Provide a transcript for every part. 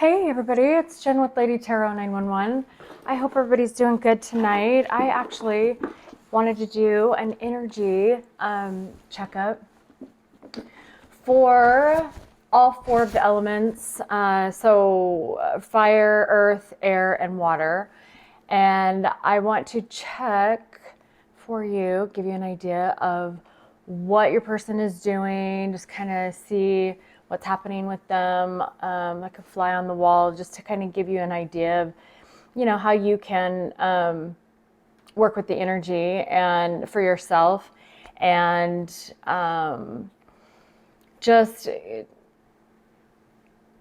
Hey everybody, it's Jen with Lady Tarot 911. I hope everybody's doing good tonight. I actually wanted to do an energy checkup for all four of the elements, so fire, earth, air, and water. And I want to check for you, give you an idea of what your person is doing, just kind of see what's happening with them, like a fly on the wall, just to kind of give you an idea of, you know, how you can work with the energy and for yourself, and just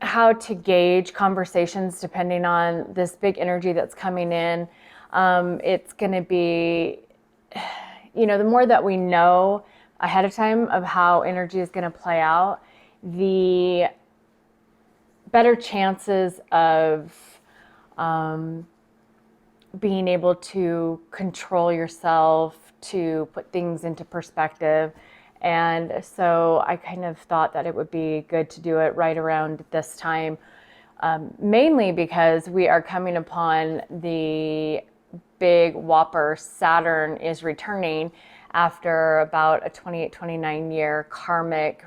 how to gauge conversations depending on this big energy that's coming in. It's going to be, you know, the more that we know ahead of time of how energy is going to play out, the better chances of being able to control yourself, to put things into perspective. And so I kind of thought that it would be good to do it right around this time, mainly because we are coming upon the big whopper. Saturn is returning after about a 28-29 year karmic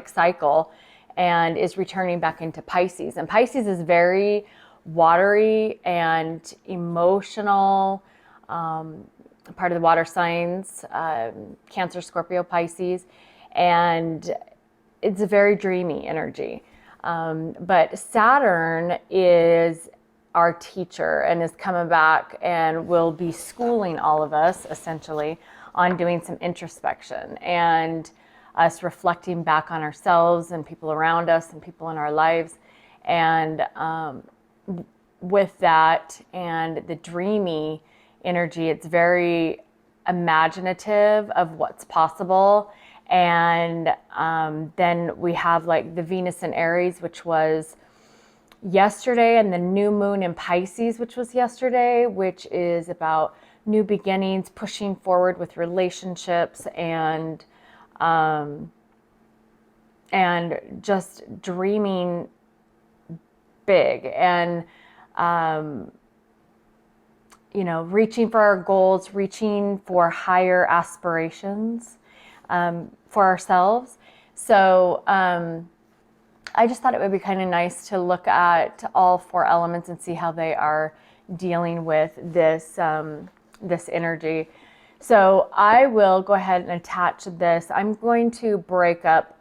cycle, and is returning back into Pisces. And Pisces is very watery and emotional, part of the water signs, Cancer, Scorpio, Pisces, and it's a very dreamy energy. But Saturn is our teacher and is coming back and will be schooling all of us essentially on doing some introspection and us reflecting back on ourselves and people around us and people in our lives. And with that and the dreamy energy, it's very imaginative of what's possible. And then we have like the Venus in Aries, which was yesterday, and the new moon in Pisces, which was yesterday, which is about new beginnings, pushing forward with relationships, and just dreaming big, and you know, reaching for our goals, reaching for higher aspirations for ourselves. So I just thought it would be kind of nice to look at all four elements and see how they are dealing with this this energy. So I will go ahead and attach this. I'm going to break up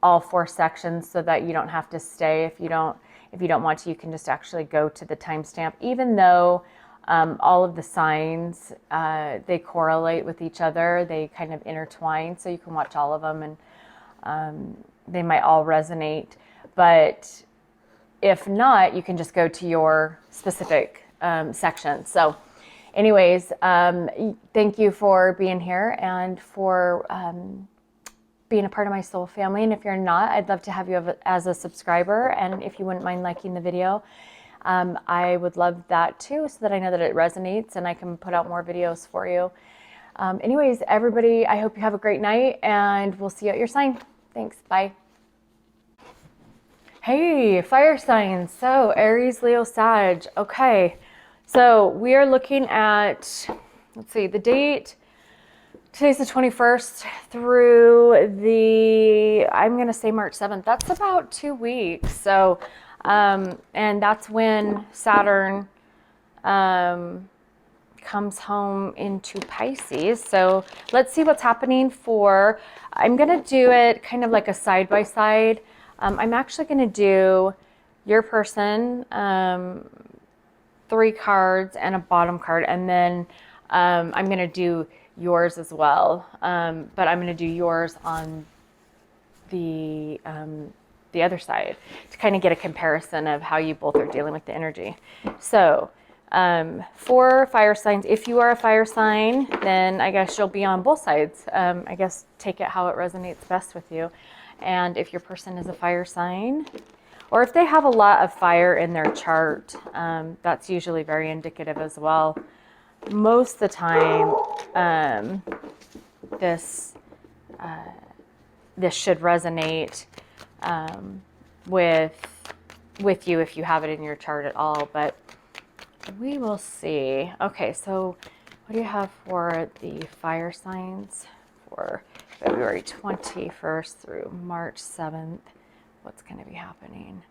all four sections so that you don't have to stay. If you don't want to, you can just actually go to the timestamp. Even though all of the signs, they correlate with each other, they kind of intertwine, so you can watch all of them, and they might all resonate. But if not, you can just go to your specific section. So anyways, thank you for being here and for being a part of my soul family. And if you're not, I'd love to have you as a subscriber. And if you wouldn't mind liking the video, I would love that too, so that I know that it resonates and I can put out more videos for you. Anyways, everybody, I hope you have a great night, and we'll see you at your sign. Thanks. Bye. Hey, fire signs. So Aries, Leo, Sag. Okay. So we are looking at, let's see, the date. Today's the 21st through the, I'm going to say March 7th. That's about 2 weeks. So, and that's when Saturn comes home into Pisces. So let's see what's happening for, I'm going to do it kind of like a side-by-side. I'm actually going to do your person, 3 cards and a bottom card, and then I'm going to do yours as well, but I'm going to do yours on the other side to kind of get a comparison of how you both are dealing with the energy. So for fire signs, if you are a fire sign, then I guess you'll be on both sides. I guess take it how it resonates best with you. And if your person is a fire sign, or if they have a lot of fire in their chart, that's usually very indicative as well. Most of the time, this should resonate with you if you have it in your chart at all, but we will see. Okay, so what do you have for the fire signs for February 21st through March 7th? What's going to be happening?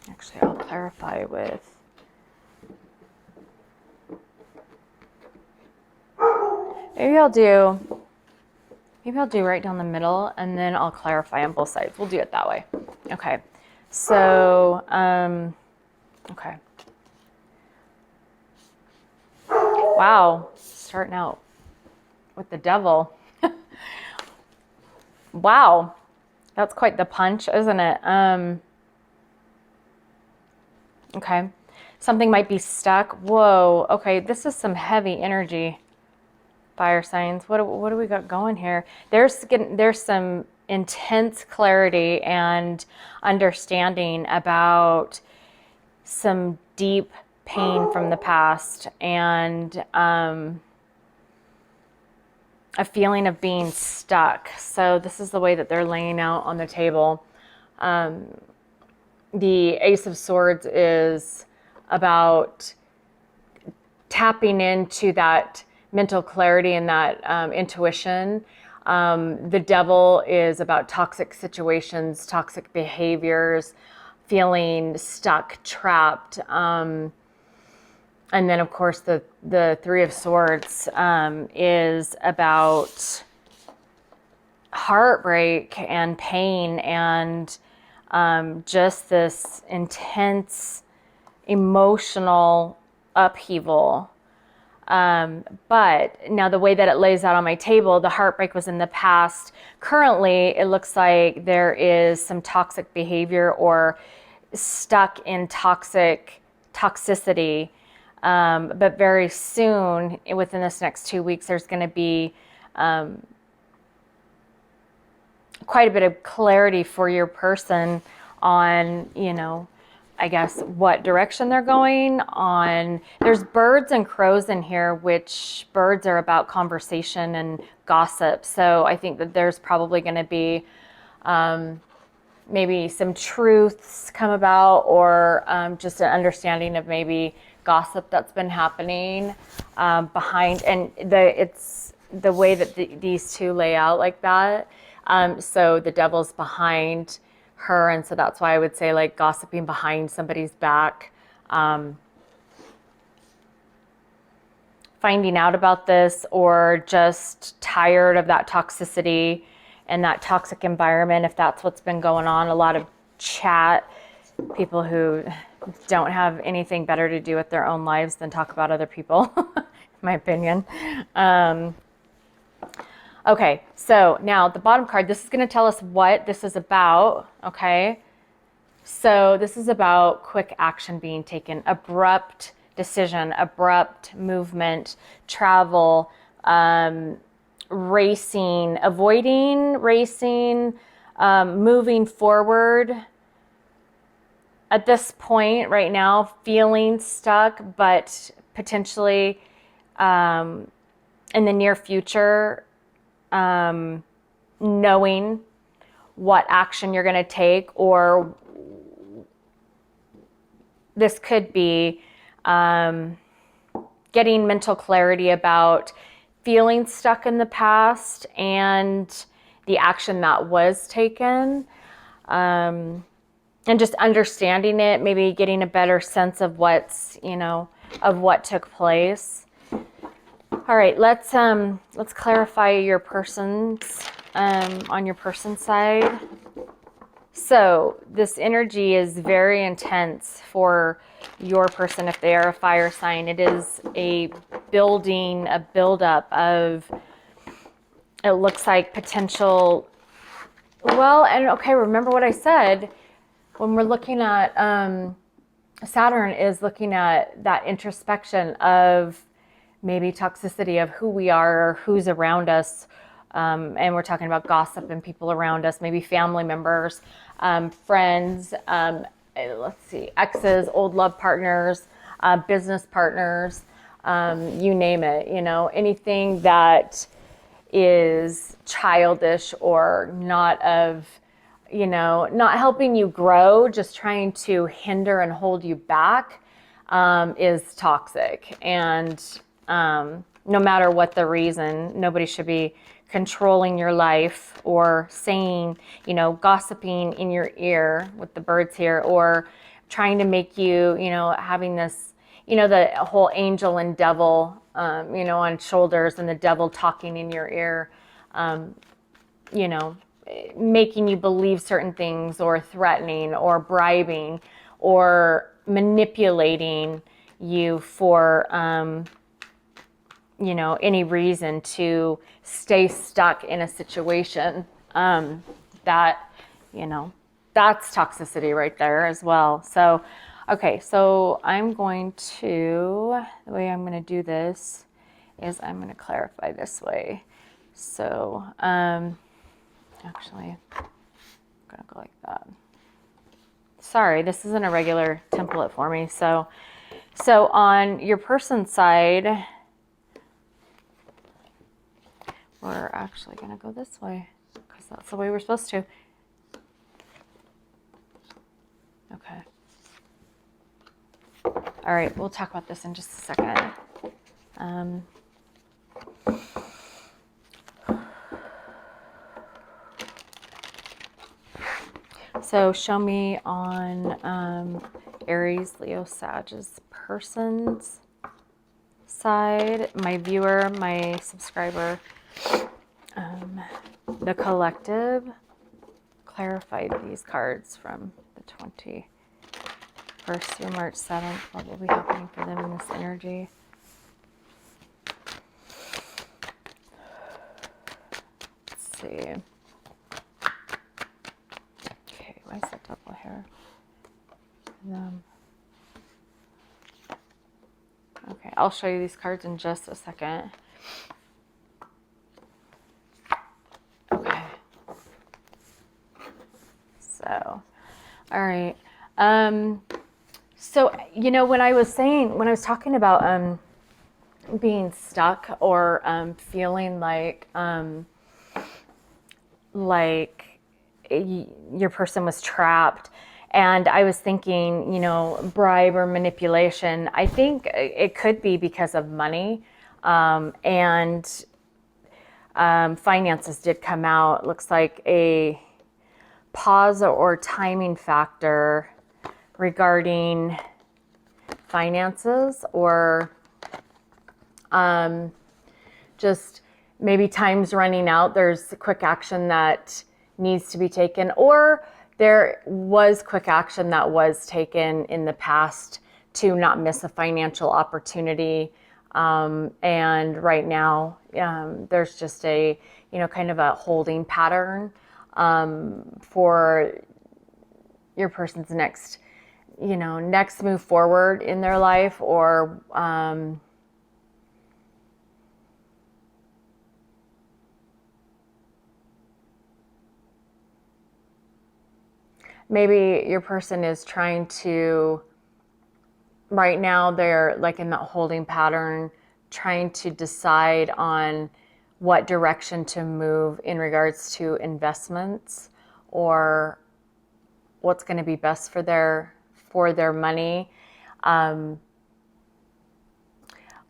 Actually, I'll clarify with... Maybe I'll do right down the middle, and then I'll clarify on both sides. We'll do it that way. Okay. So, okay. Wow. Starting out with the devil. Wow. That's quite the punch, isn't it? Okay. Something might be stuck. Whoa. Okay. This is some heavy energy. Fire signs. What do we got going here? There's some intense clarity and understanding about some deep pain from the past, and a feeling of being stuck. So this is the way that they're laying out on the table. The Ace of Swords is about tapping into that mental clarity and that intuition. The Devil is about toxic situations, toxic behaviors, feeling stuck, trapped. And then, of course, the Three of Swords is about heartbreak and pain and just this intense emotional upheaval. But now the way that it lays out on my table, the heartbreak was in the past. Currently, it looks like there is some toxic behavior or stuck in toxicity. But very soon, within this next 2 weeks, there's going to be quite a bit of clarity for your person on, I guess, what direction they're going on. There's birds and crows in here, which birds are about conversation and gossip. So I think that there's probably going to be maybe some truths come about, or just an understanding of maybe gossip that's been happening behind. And it's the way that these two lay out like that. So the Devil's behind her, and so that's why I would say like gossiping behind somebody's back, finding out about this, or just tired of that toxicity and that toxic environment, if that's what's been going on. A lot of chat, people who don't have anything better to do with their own lives than talk about other people, in my opinion. Okay, so now the bottom card, this is going to tell us what this is about, okay? So this is about quick action being taken, abrupt decision, abrupt movement, travel, racing, avoiding racing, moving forward. At this point right now, feeling stuck, but potentially in the near future, knowing what action you're going to take, or this could be getting mental clarity about feeling stuck in the past and the action that was taken, and just understanding it, maybe getting a better sense of what's, of what took place. All right, let's clarify your person's on your person's side. So this energy is very intense for your person if they are a fire sign. It is a building, a buildup of, it looks like potential, well, and okay, remember what I said, when we're looking at, Saturn is looking at that introspection of maybe toxicity of who we are or who's around us. And we're talking about gossip and people around us, maybe family members, friends, let's see, exes, old love partners, business partners, you name it, anything that is childish or not of, not helping you grow, just trying to hinder and hold you back, is toxic. And no matter what the reason, nobody should be controlling your life or saying, gossiping in your ear with the birds here, or trying to make you, having this, the whole angel and devil, on shoulders, and the devil talking in your ear, making you believe certain things, or threatening or bribing or manipulating you for, any reason to stay stuck in a situation, that, that's toxicity right there as well. So, okay, so the way I'm going to do this is I'm going to clarify this way. So, actually, I'm going to go like that. Sorry, this isn't a regular template for me. So on your person's side, we're actually going to go this way because that's the way we're supposed to. Okay. All right, we'll talk about this in just a second. So show me on Aries, Leo, Sagittarius person's side, my viewer, my subscriber, the collective. Clarified these cards from the 21st through March 7th. What will be happening for them in this energy? Let's see. Okay, why is that double here? Okay, I'll show you these cards in just a second. Okay. So, all right. So, when I was talking about being stuck or feeling like your person was trapped, and I was thinking, bribe or manipulation, I think it could be because of money, and finances did come out. Looks like a pause or timing factor regarding finances, or just maybe time's running out. There's quick action that needs to be taken, or there was quick action that was taken in the past to not miss a financial opportunity. And right now, there's just a, kind of a holding pattern for your person's next move forward in their life, or maybe your person is trying to, right now they're like in that holding pattern, trying to decide on what direction to move in regards to investments, or what's going to be best for their money.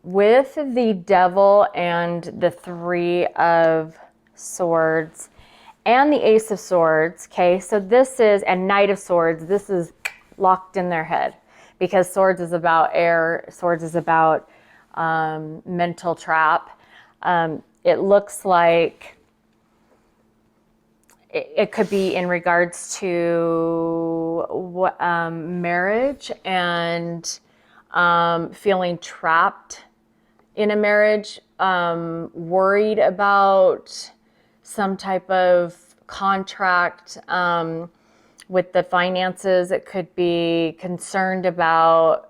With the Devil and the Three of Swords and the Ace of Swords, okay, so this is, and Knight of Swords, this is locked in their head, because Swords is about air, Swords is about mental trap. It looks like it could be in regards to marriage and feeling trapped in a marriage, worried about some type of contract with the finances. It could be concerned about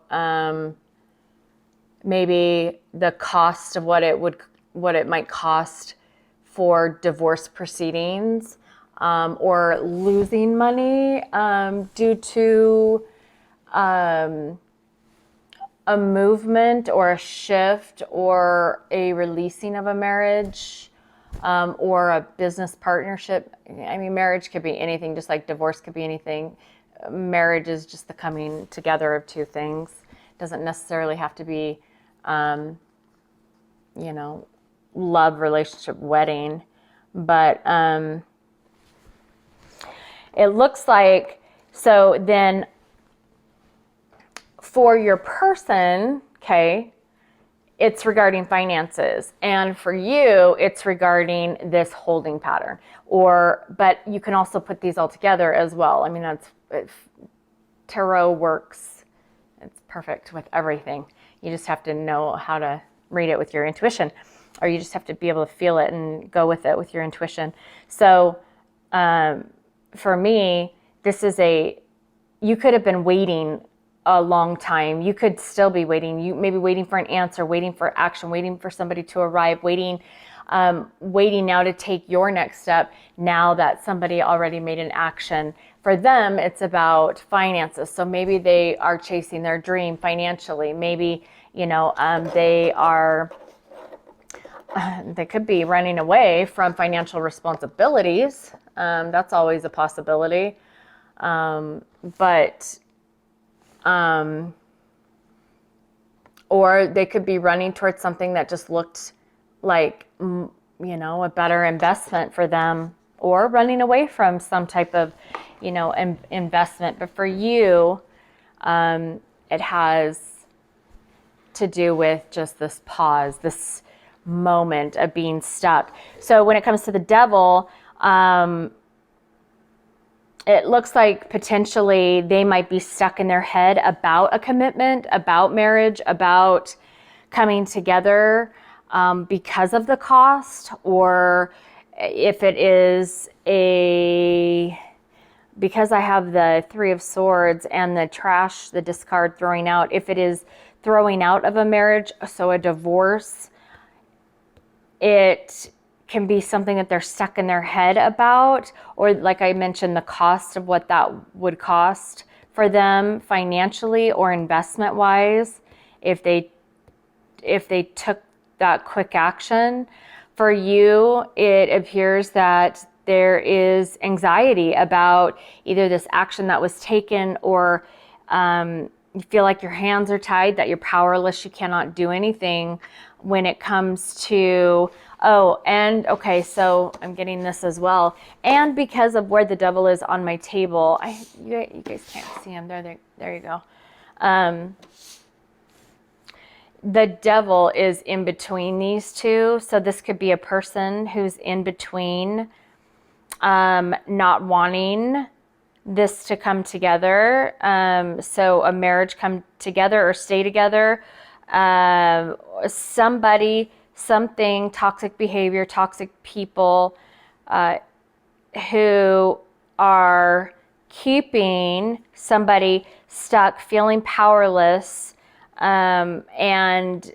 maybe the cost of what it might cost for divorce proceedings, or losing money due to a movement or a shift or a releasing of a marriage. or a business partnership. I mean, marriage could be anything, just like divorce could be anything. Marriage is just the coming together of two things. It doesn't necessarily have to be, you know, love, relationship, wedding. But it looks like, so then for your person, okay, it's regarding finances. And for you, it's regarding this holding pattern. But you can also put these all together as well. I mean, tarot works. It's perfect with everything. You just have to know how to read it with your intuition, or you just have to be able to feel it and go with it with your intuition. So for me, this is you could have been waiting a long time. You could still be waiting. You may be waiting for an answer, waiting for action, waiting for somebody to arrive, waiting now to take your next step now that somebody already made an action. For them, it's about finances. So maybe they are chasing their dream financially. Maybe, you know, they could be running away from financial responsibilities. That's always a possibility. Or they could be running towards something that just looked like, you know, a better investment for them, or running away from some type of, you know, investment. But for you, it has to do with just this pause, this moment of being stuck. So when it comes to the devil, it looks like potentially they might be stuck in their head about a commitment, about marriage, about coming together because of the cost, or if it is because I have the Three of Swords and the trash, the discard, throwing out, if it is throwing out of a marriage, so a divorce, it can be something that they're stuck in their head about, or like I mentioned, the cost of what that would cost for them financially or investment wise if they took that quick action. For you, it appears that there is anxiety about either this action that was taken, or you feel like your hands are tied, that you're powerless, you cannot do anything when it comes to, okay, so I'm getting this as well. And because of where the devil is on my table, you guys can't see him. There you go. The devil is in between these two. So this could be a person who's in between, not wanting this to come together. So a marriage come together or stay together. Somebody, something, toxic behavior, toxic people who are keeping somebody stuck, feeling powerless, and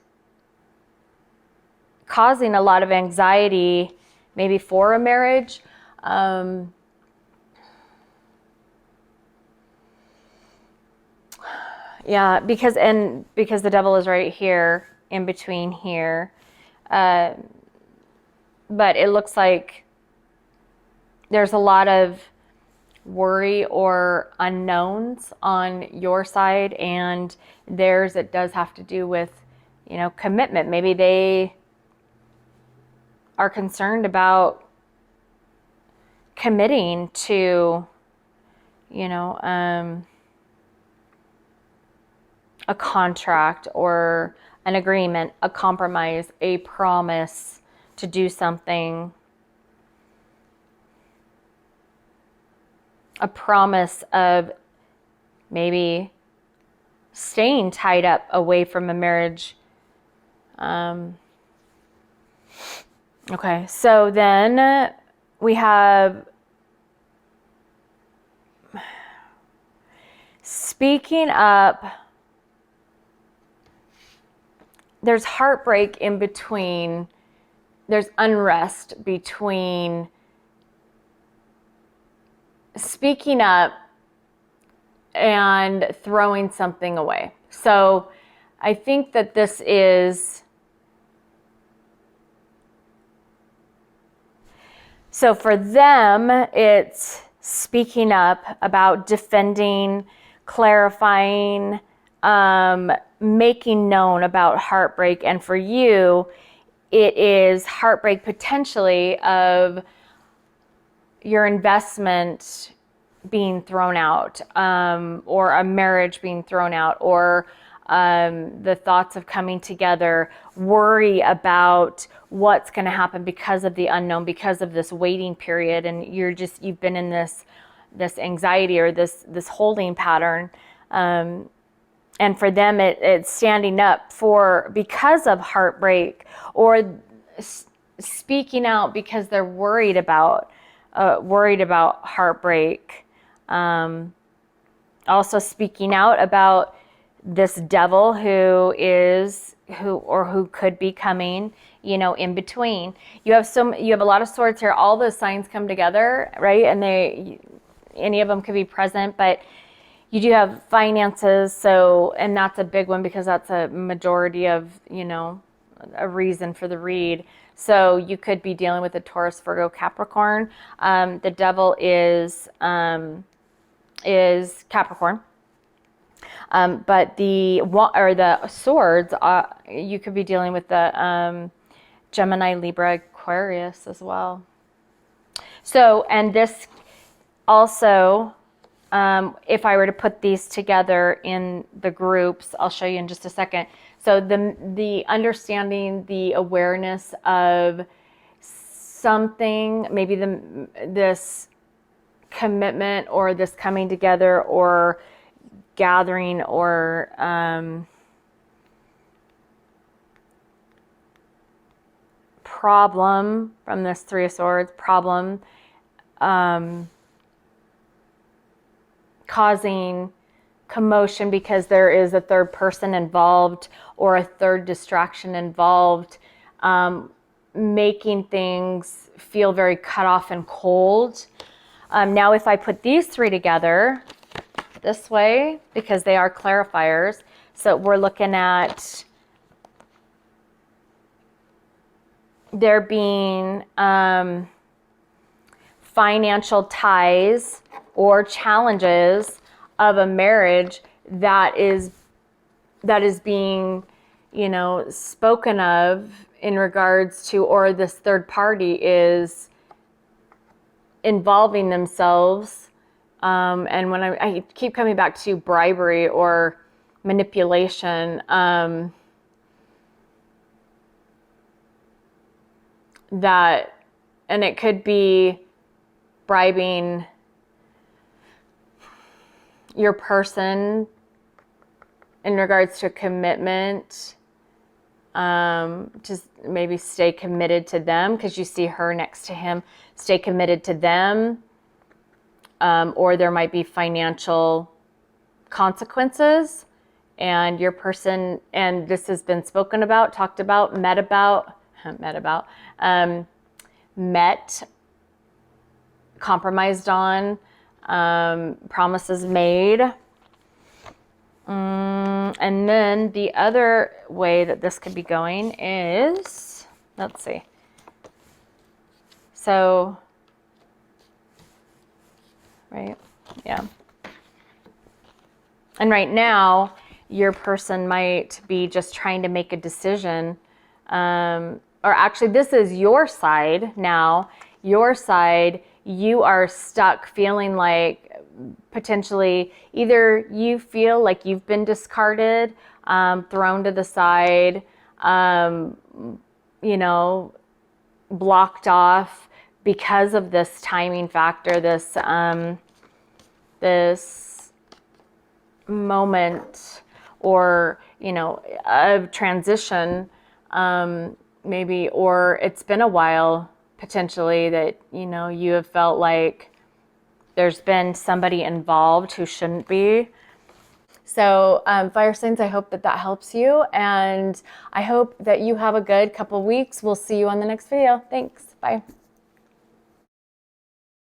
causing a lot of anxiety, maybe for a marriage. Yeah, because the devil is right here, in between here. But it looks like there's a lot of worry or unknowns on your side, and theirs, it does have to do with, you know, commitment. Maybe they are concerned about committing to, you know, a contract or an agreement, a compromise, a promise to do something, a promise of maybe staying tied up away from a marriage. Okay, so then we have speaking up. There's heartbreak in between, there's unrest between speaking up and throwing something away. So I think that this is So for them, it's speaking up about defending, clarifying, making known about heartbreak. And for you, it is heartbreak potentially of your investment being thrown out, or a marriage being thrown out, or the thoughts of coming together, worry about what's going to happen because of the unknown, because of this waiting period, and you've been in this anxiety or this holding pattern. And for them, it's standing up because of heartbreak, or speaking out because they're worried about heartbreak. Also speaking out about this devil who could be coming, in between. You have a lot of swords here. All those signs come together, right? And any of them could be present, but you do have finances. So, and that's a big one because that's a majority of, a reason for the read. So you could be dealing with a Taurus, Virgo, Capricorn. The devil is Capricorn. But the swords, you could be dealing with the Gemini, Libra, Aquarius as well. So, and this also, if I were to put these together in the groups, I'll show you in just a second. So the understanding, the awareness of something, maybe this commitment or this coming together or gathering or problem from this Three of Swords, problem causing commotion because there is a third person involved or a third distraction involved, making things feel very cut off and cold. Now, if I put these three together this way, because they are clarifiers, so we're looking at there being financial ties or challenges of a marriage that is being, spoken of in regards to, or this third party is involving themselves. And when I keep coming back to bribery or manipulation, and it could be bribing your person in regards to commitment, just maybe stay committed to them because you see her next to him, stay committed to them, or there might be financial consequences, and your person, and this has been spoken about, talked about, compromised on, promises made. And then the other way that this could be going is, let's see. So, right, yeah. And right now, your person might be just trying to make a decision, or actually this is your side now. Your side, you are stuck feeling like potentially either you feel like you've been discarded, thrown to the side, blocked off because of this timing factor, this moment, or of transition, maybe, or it's been a while potentially that you have felt like there's been somebody involved who shouldn't be. So fire signs, I hope that helps you, and I hope that you have a good couple weeks. We'll see you on the next video. Thanks. Bye.